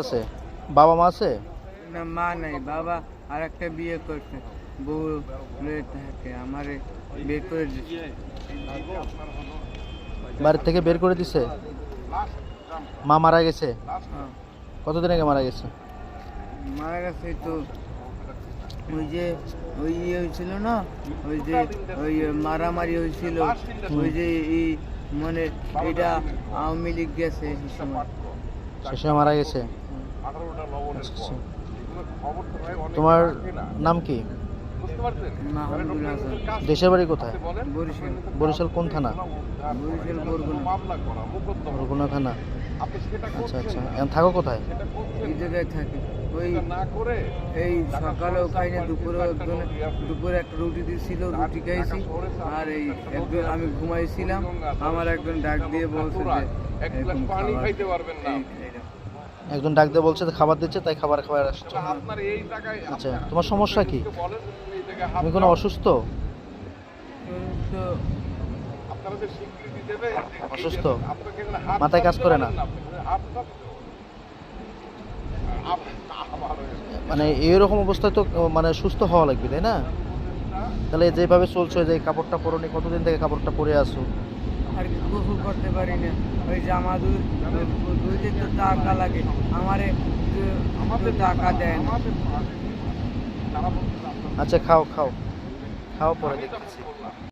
আছে? বাবা মা আছে? না, মা নাই, বাবা আর একটা বিয়ে করছে, বউ লয়ে থাকে, আমারে বের করে দিচ্ছে। বাড়ি থেকে বের করে দিছে? মা মারা গেছে? হ্যাঁ, কতদিন আগে মারা গেছে? মারা গেছে তো ওই যে ওই ইয়ে হয়েছিল না, ওই যে ওই মারামারি হয়েছিল, ওই যে এই মানে এটা আওয়ামী লীগ গেছে সেই সময়। শেষে মারা গেছে? আচ্ছা, আচ্ছা। তোমার নাম কি? মাহমুদুল হাসান। দেশের বাড়ি কোথায়? বরিশাল। বরিশাল কোন থানা? বরিশাল বরগুনা। বরগুনা থানা। আচ্ছা আচ্ছা, এখন থাকো কোথায়? এই জায়গায় থাকে। ওই এই সকালেও খাই না, দুপুরে একটা রুটি দিয়েছিল, রুটি খাইছি। আর এই একজন আমি ঘুমাইছিলাম, আমার একজন ডাক দিয়ে বলছে যে এরকম খাবার। একজন ডাক দিয়ে বলছে যে খাবার দিচ্ছে, তাই খাবার খাবার আসছে। আচ্ছা, তোমার সমস্যা কি? তুমি কোনো অসুস্থ? তো অসুস্থ? মাথায় কাজ করে না? মানে এইরকম অবস্থায় তো মানে সুস্থ হওয়া লাগবে, তাই না? তাহলে যেভাবে চলছে, যে কাপড়টা পরনি, কতদিন থেকে কাপড়টা পরে আসো? আর কি গোসল করতে পারি না, ওই জামা ধুইতে তো টাকা লাগে, আমারে তো টাকা দেয় না। আচ্ছা, খাও খাও খাও, পরে দেখতেছি।